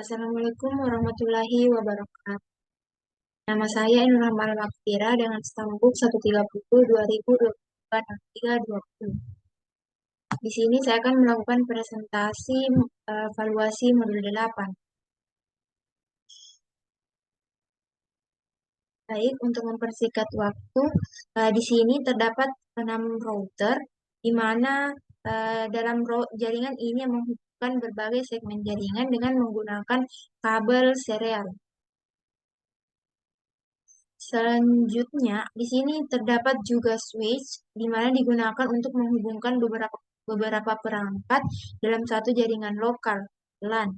Assalamualaikum warahmatullahi wabarakatuh. Nama saya Nur Rahman Maktira dengan stambuk 130 2022 Di sini saya akan melakukan presentasi evaluasi modul 8. Baik, untuk mempersingkat waktu, di sini terdapat 6 router, di mana dalam jaringan ini menghubungkan berbagai segmen jaringan dengan menggunakan kabel serial. Selanjutnya, di sini terdapat juga switch, di mana digunakan untuk menghubungkan beberapa perangkat dalam satu jaringan lokal, LAN.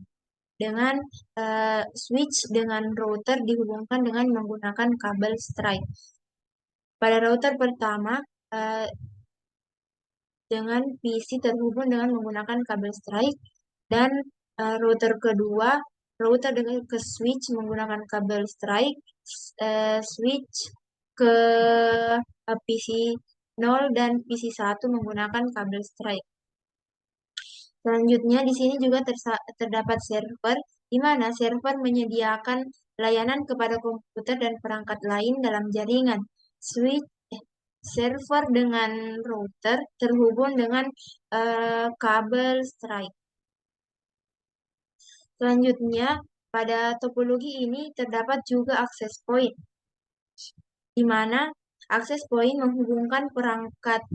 Dengan switch dengan router dihubungkan dengan menggunakan kabel strike. Pada router pertama, dengan PC terhubung dengan menggunakan kabel strike, dan router kedua, router dengan ke switch menggunakan kabel strike, switch ke PC 0 dan PC 1 menggunakan kabel strike. Selanjutnya di sini juga terdapat server, di mana server menyediakan layanan kepada komputer dan perangkat lain dalam jaringan. Server dengan router terhubung dengan kabel strike. Selanjutnya, pada topologi ini terdapat juga access point, di mana access point menghubungkan perangkat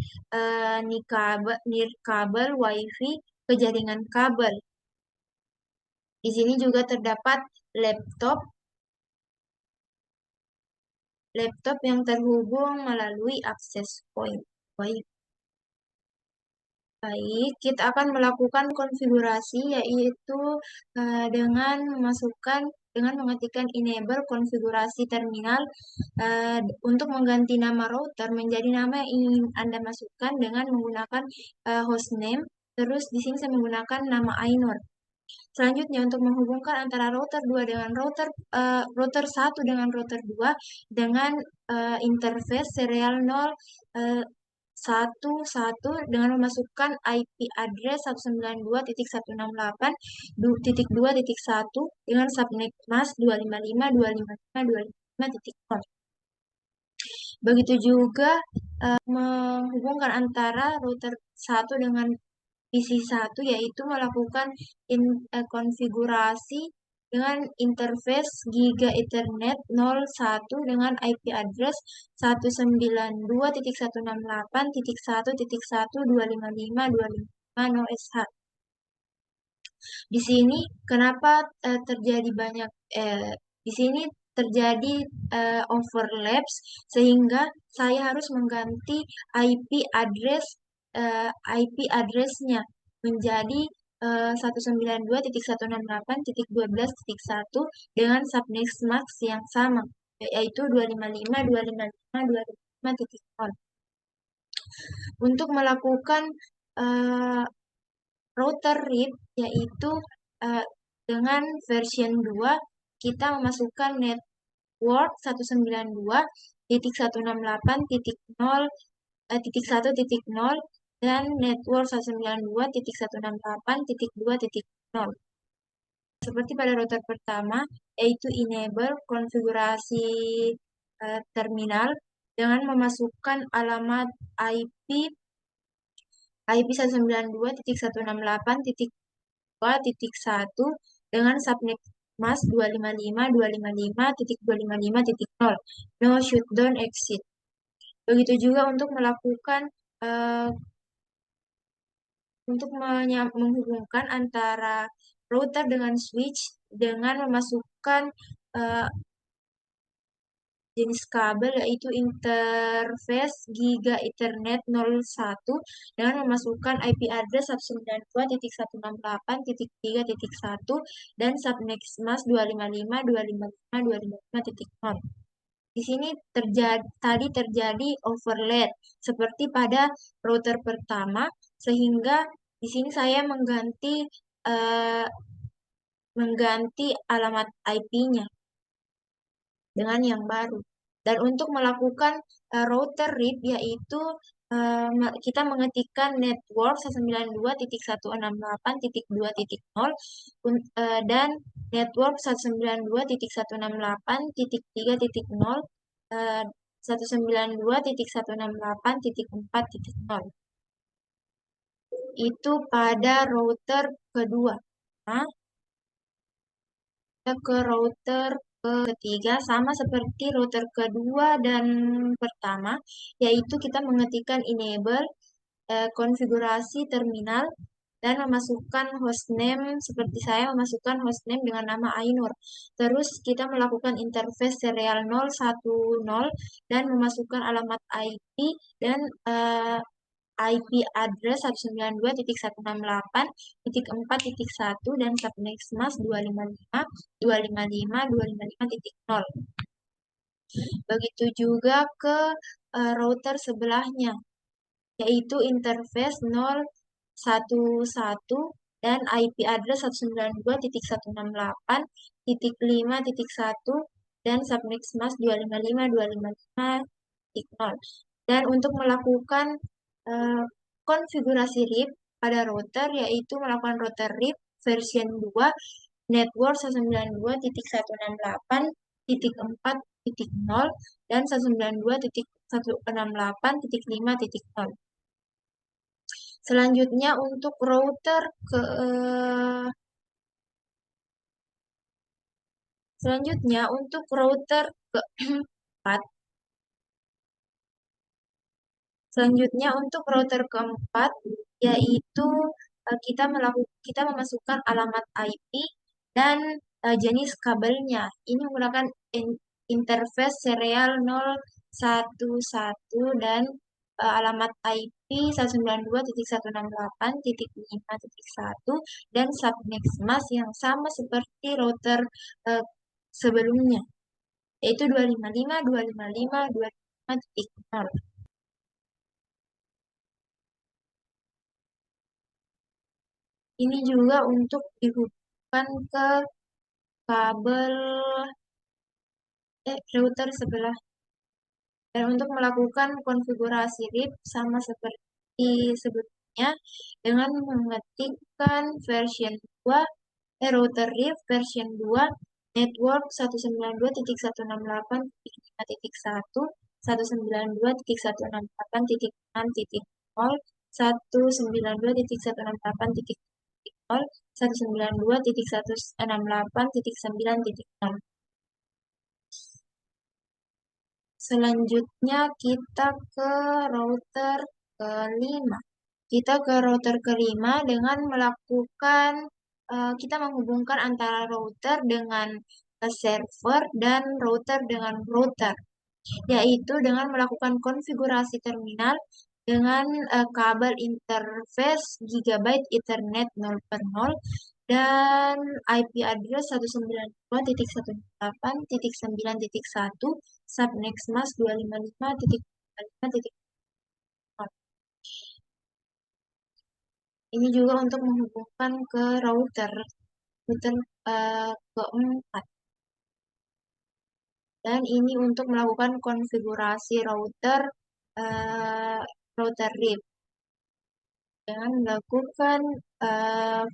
nirkabel WiFi ke jaringan kabel. Di sini juga terdapat laptop yang terhubung melalui access point WiFi. Baik, kita akan melakukan konfigurasi, yaitu dengan mengetikkan enable konfigurasi terminal untuk mengganti nama router menjadi nama yang ingin Anda masukkan dengan menggunakan hostname. Terus di sini saya menggunakan nama Ainur. Selanjutnya, untuk menghubungkan antara router 2 dengan router 1 dengan router 2 dengan interface serial 0 1 dengan memasukkan IP address 192.168.2.1 dengan subnet mask 255.255.255.0. Begitu juga menghubungkan antara router 1 dengan PC 1, yaitu melakukan konfigurasi dengan interface Giga Ethernet 01 dengan IP address 192.168.1.1.255.255.0SH. Di sini kenapa di sini terjadi overlaps, sehingga saya harus mengganti IP address-nya menjadi 192.168.12.1 dengan subnet mask yang sama, yaitu 255.255.255.0. Untuk melakukan router RIP, yaitu dengan version 2, kita memasukkan network 192.168.0.1.0 dan network 192.168.2.0. Seperti pada router pertama, yaitu enable konfigurasi terminal dengan memasukkan alamat IP 192.168.2.1 dengan subnet mask 255.255.255.0. No shutdown exit. Begitu juga untuk melakukan menghubungkan antara router dengan switch dengan memasukkan jenis kabel, yaitu interface Giga Ethernet 01 dengan memasukkan IP address 192.168.3.1 dan subnet mask 255.255.255.0. Di sini terjadi overlap seperti pada router pertama, sehingga di sini saya mengganti alamat IP-nya dengan yang baru. Dan untuk melakukan router RIP, yaitu kita mengetikkan network 192.168.2.0 dan network 192.168.3.0 192.168.4.0 itu pada router kedua. Nah, kita ke router ketiga sama seperti router kedua dan pertama, yaitu kita mengetikkan enable konfigurasi terminal dan memasukkan hostname seperti saya memasukkan hostname dengan nama Ainur. Terus kita melakukan interface serial 010 dan memasukkan alamat IP dan IP address 192.168.4.1 dan subnext mask 255.255.255.0. Begitu juga ke router sebelahnya, yaitu interface 011 dan IP address 192.168.5.1 dan subnext mask 255.255.0. Dan untuk melakukan konfigurasi RIP pada router, yaitu melakukan router RIP version 2 network 192.168.4.0 dan 192.168.5.0. Selanjutnya untuk router keempat. Selanjutnya untuk router keempat yaitu kita memasukkan alamat IP dan jenis kabelnya. Ini menggunakan interface serial 011 dan alamat IP 192.168.5.1 dan subnext mask yang sama seperti router sebelumnya, yaitu 255.255.255.0. Ini juga untuk dihubungkan ke kabel router sebelah. Dan untuk melakukan konfigurasi RIP sama seperti sebelumnya dengan mengetikkan version 2 router RIP version 2 network 192.168.5.1 192.168.6.0 192.168.0 192.168.9.0. Selanjutnya kita ke router kelima. Kita ke router kelima dengan melakukan kita menghubungkan antara router dengan server dan router dengan router, yaitu dengan melakukan konfigurasi terminal dengan kabel interface Gigabit Ethernet 0/0 dan IP address 192.168.9.1 subnext mask 255.255.0. Ini juga untuk menghubungkan ke router keempat. Dan ini untuk melakukan konfigurasi router RIP dengan melakukan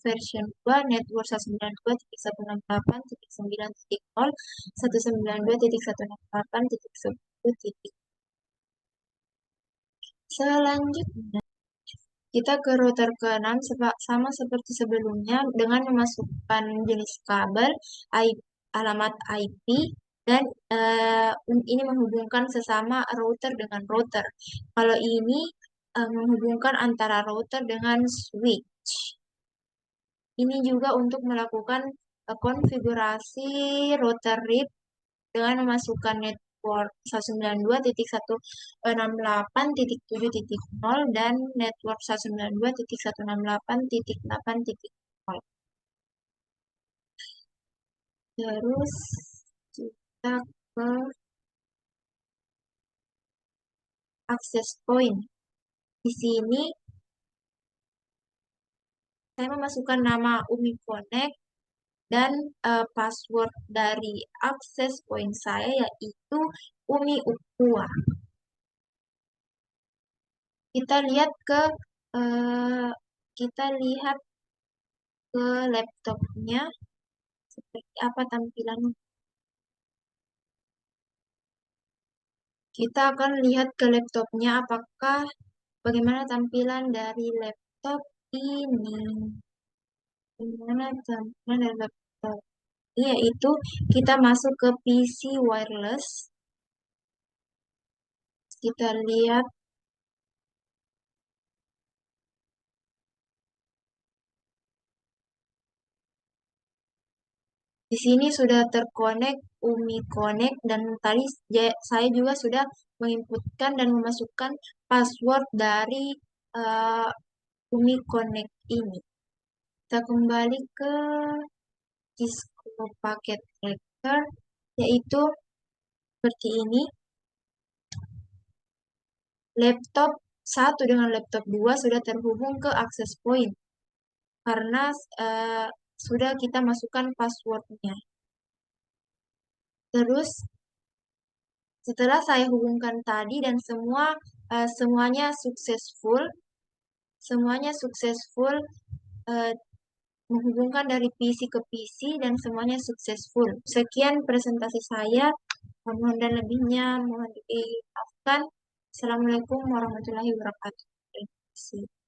version 2 network 192.168.9.0 192.168.10. Selanjutnya kita ke router ke-6 sama seperti sebelumnya dengan memasukkan jenis kabel, alamat IP, dan ini menghubungkan sesama router dengan router. Kalau ini menghubungkan antara router dengan switch. Ini juga untuk melakukan konfigurasi router RIP dengan memasukkan network 192.168.7.0 dan network 192.168.8.0. Terus kita ke access point. Di sini saya memasukkan nama Umi Connect dan password dari access point saya yaitu Umi Ukua. Kita lihat ke eh, kita lihat ke laptopnya seperti apa tampilannya. Kita akan lihat ke laptopnya apakah bagaimana tampilan dari laptop ini. Bagaimana tampilan dari laptop? Yaitu kita masuk ke PC wireless. Kita lihat di sini sudah terkonek Umi Connect dan tadi saya juga sudah menginputkan dan memasukkan password dari eh, Umi Connect ini. Kita kembali ke Cisco Packet Tracker, yaitu seperti ini. Laptop satu dengan laptop 2 sudah terhubung ke access point karena eh, sudah kita masukkan passwordnya. Terus setelah saya hubungkan tadi dan semuanya successful eh, menghubungkan dari PC ke PC dan semuanya successful. Sekian presentasi saya. Mohon dan lebihnya mohon dimaafkan. Assalamualaikum warahmatullahi wabarakatuh. Terima kasih.